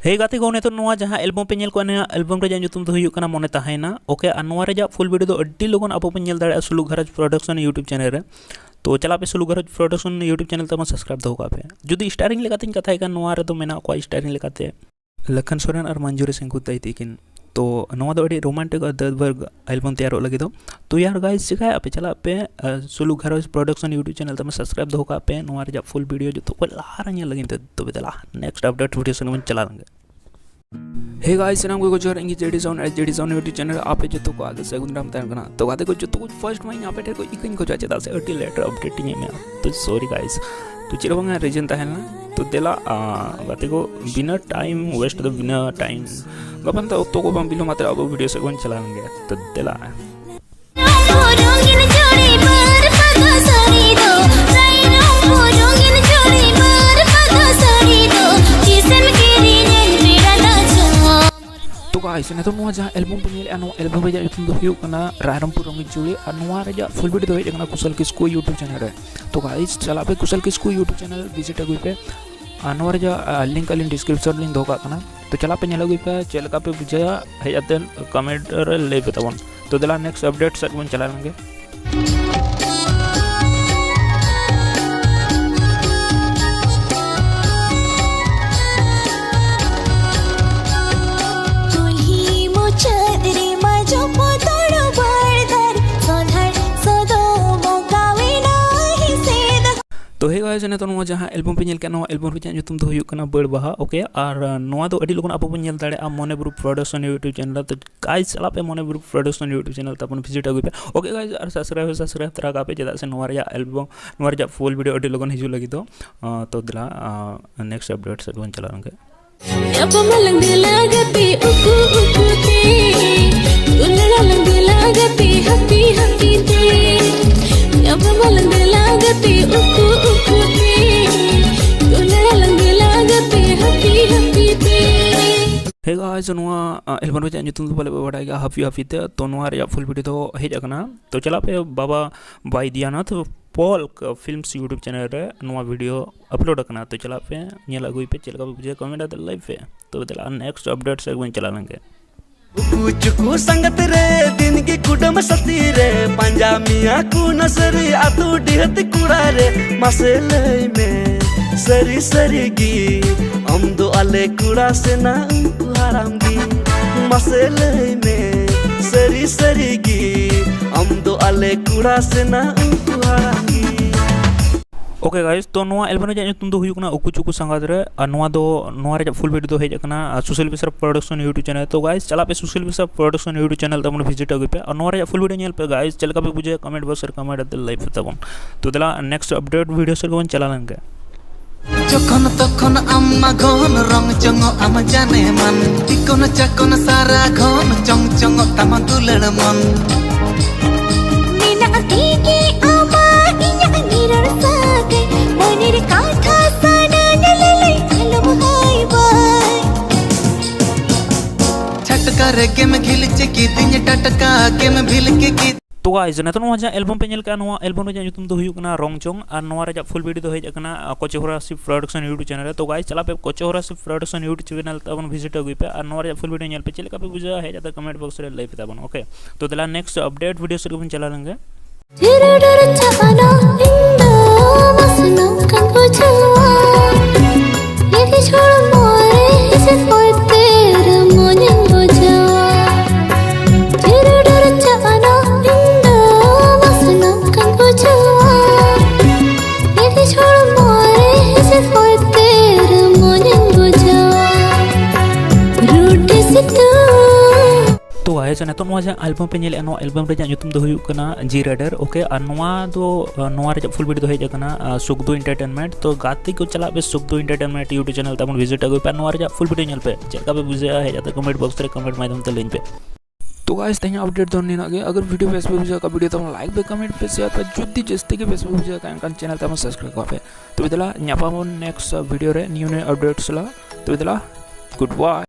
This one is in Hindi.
हे गाते को तो नोआ जहां एल्बम पे को एल्बम रे जुतुम तो हुयुक कना मोने ताहेना ओके आ नोआ रे फुल वीडियो तो अड्डी लोगन आपो पे नेल दाड़े सुलु घरज प्रोडक्शन यूट्यूब चैनल रे तो चला पे सुलु घरज प्रोडक्शन यूट्यूब चैनल तमा सब्सक्राइब दो का पे जुदी स्टारिंग लेकाते कथा का नोआ रे तो मेना को स्टारिंग लेकाते लखन सोरेन और मंजूरी सिंह को तई तिकिन तो नोआ दो अडी रोमांटिक और दर्द एल्बम तैयार लगे तो यार गाइस चिका पे चला पे सुलु घरज प्रोडक्शन यूट्यूब चैनल तमा सब्सक्राइब दो का पे नोआ रे फुल वीडियो जो तो लार नेल लगिन तो बेदला नेक्स्ट अपडेट वीडियो संग चला लंगे। हे गाइस नाम को जोर इंगी जेडी साउंड यूट्यूब चैनल आप जो को आगे सेगुन राम तान कना तो गाते को जो तो फर्स्ट में यहां पे को इकन को चाचे दासे अटी लेटर अपडेटिंग में तो सॉरी गाइस तो चिरबंगा रीजन ताहेना तो देला गाते को बिना टाइम वेस्ट द बिना टाइम गपन तो को बम बिलो मात्र अब वीडियो सेगुन चलाएंगे तो देला गाइस ने तो नोआ जहां एल्बम पे नेल अनो एल्बम रे जुतुम दो हुयुक कना रायरंगपुर रंगी चूड़ी और नोआ रे फुल वीडियो दो हेजना कुशल किस्कू यूट्यूब चैनल रे तो गाइस चला पे कुशल किस्कू यूट्यूब चैनल विजिट अगुई पे नोआ रे लिंक अलिन डिस्क्रिप्शन लिंक दो का कना तो चला पे नेल अगुई पे चलका पे बुझाया हेजते कमेंट रे ले बतावन तो दला नेक्स्ट अपडेट सेट बन चला लेंगे। तो हे गाइस ने तो नोआ जहां एल्बम पे नेल के नोआ एल्बम रे जुतुम तो हुयुक कना बड़ बहा ओके और नोआ दो अडी लोगन आपो पे नेल दाड़े आ मोने ग्रुप प्रोडक्शन यूट्यूब चैनल तो गाइस चला पे मोने ग्रुप प्रोडक्शन यूट्यूब चैनल तपन विजिट अगुई पे ओके गाइस और सब्सक्राइब तरा का पे जदा से नोआ रे एल्बम नोआ रे फुल वीडियो अडी लोगन हिजु लगी तो दिला नेक्स्ट अपडेट से बन चला लंगे अब मलंग लागती उकु उकु ते दुलड़ा लंग लागती हपी हपी ते अब मलंग लागती उकु उकु ते दुलड़ा लंग लागती हपी हपी ते। हे गाइस नोआ एल्बम रे जुतुम तो बोले बड़ाएगा हपी हपी ते तो नोआ रे फुल वीडियो तो हेज अकना तो चला पे बाबा बाई दियानाथ पॉल फिल्म्स यूट्यूब चैनल रे नोआ वीडियो अपलोड करना तो चला पे नेल अगुई पे चलका बुझे कमेंट आते लाइव पे तो चला नेक्स्ट अपडेट से एक चला लेंगे। चुकू संगत रे दिन की कुडम सती रे पंजामिया कु नसरी आतु डिहत कुड़ा रे मसले में सरी सरी गी हम दो आले कुड़ा से ना हरामगी मसले में सरी सरी गी हम दो आले कुड़ा से ना हरामगी। ओके गाइस तो नोआ एल्बम रे तुम दो हुयुक ना उकु चुकु संगाद रे और नोआ रे फुल वीडियो तो हेज कना सोशल विसर प्रोडक्शन यूट्यूब चैनल तो गाइस चला पे सोशल विसर प्रोडक्शन यूट्यूब चैनल तमन विजिट अगुई पे और नोआ रे फुल वीडियो नेल पे गाइस चलका पे बुझे कमेंट बॉक्स रे कमेंट आते लाइव तबन तो दला नेक्स्ट अपडेट वीडियो से बन चला लेंगे। যখন তখন আম্মা ঘন রং চঙ আম জানে মান চিকন চাকন সারা ঘন চং চঙ তামা দুলড় মন मीना आती आमा इया निरर सागे मनिर काथा साना नलले अलम हाय बाय छटका रे गेम घिल चकी दिन टटका गेम भिल के तो गाइस ने तो नोआ जा एल्बम पे नेल का नोआ एल्बम रे जुतुम तो हुयुक ना रोंगचोंग और नोआ रे फुल वीडियो तो हेज कना कोचेहोरा सिप प्रोडक्शन यूट्यूब चैनल तो गाइस चला पे कोचेहोरा सिप प्रोडक्शन यूट्यूब चैनल तबन विजिट अगुई पे और नोआ रे फुल वीडियो नेल पे चलका पे बुझा है जाता कमेंट बॉक्स रे लाइव तबन ओके तो दला नेक्स्ट अपडेट वीडियो से बन चला लेंगे। चिरडर चाना इंदा मसनो kan बुझवा ये छोड़ मोरे इसे कोई तेरा मन बुझवा चिरडर चाना इंदा मसनो kan बुझवा ये छोड़ मोरे इसे कोई तेरा मन बुझवा रूट से तो गाइस ने तो नोआ जा एल्बम पे नेल नो एल्बम रे जुतुम दो हुयुक कना जी रेडर ओके और नोआ रे फुल वीडियो तो हेज कना सुखदो एंटरटेनमेंट तो गाती को चला पे सुखदो एंटरटेनमेंट यूट्यूब चैनल तमन विजिट अगुई पे नोआ रे फुल वीडियो नेल पे चलका पे बुझे है जाता कमेंट बॉक्स रे कमेंट माध्यम ते लिंक पे तो गाइस तहे अपडेट तो नहीं लगे अगर वीडियो फेसबुक बुझा का वीडियो तो लाइक पे कमेंट पे शेयर पे जुद्दी जस्ते के फेसबुक बुझा का चैनल तमन सब्सक्राइब कर पे तो बिदला न्यापा नेक्स्ट वीडियो रे न्यू अपडेट्स ला तो बिदला गुड बाय।